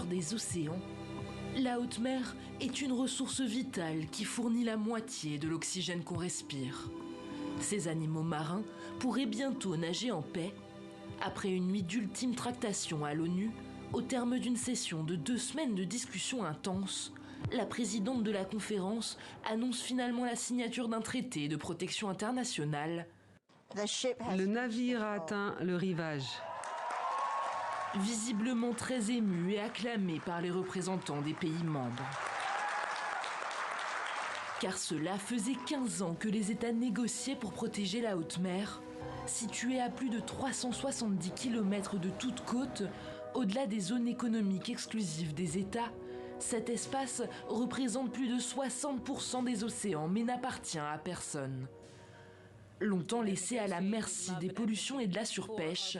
cœur des océans, la haute mer est une ressource vitale qui fournit la moitié de l'oxygène qu'on respire. Ces animaux marins pourraient bientôt nager en paix après une nuit d'ultime tractation à l'ONU, au terme d'une session de 2 semaines de discussions intenses. La présidente de la conférence annonce finalement la signature d'un traité de protection internationale. Le navire a atteint le rivage. Visiblement très ému et acclamé par les représentants des pays membres. Car cela faisait 15 ans que les États négociaient pour protéger la haute mer, située à plus de 370 km de toute côte, au-delà des zones économiques exclusives des États. Cet espace représente plus de 60% des océans, mais n'appartient à personne. Longtemps laissé à la merci des pollutions et de la surpêche,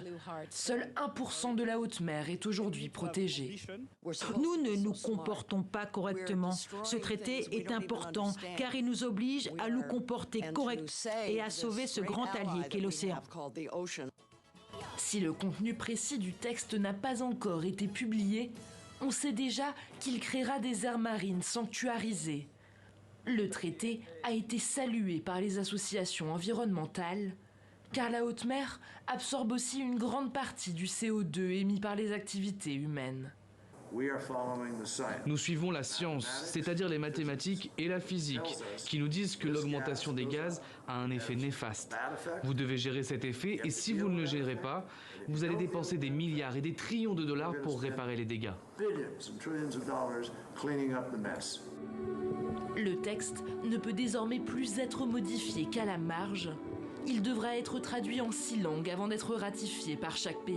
seul 1% de la haute mer est aujourd'hui protégé. Nous ne nous comportons pas correctement. Ce traité est important car il nous oblige à nous comporter correctement et à sauver ce grand allié qu'est l'océan. Si le contenu précis du texte n'a pas encore été publié, on sait déjà qu'il créera des aires marines sanctuarisées. Le traité a été salué par les associations environnementales, car la haute mer absorbe aussi une grande partie du CO2 émis par les activités humaines. Nous suivons la science, c'est-à-dire les mathématiques et la physique, qui nous disent que l'augmentation des gaz a un effet néfaste. Vous devez gérer cet effet et si vous ne le gérez pas, vous allez dépenser des milliards et des trillions de dollars pour réparer les dégâts. Le texte ne peut désormais plus être modifié qu'à la marge. Il devra être traduit en 6 langues avant d'être ratifié par chaque pays.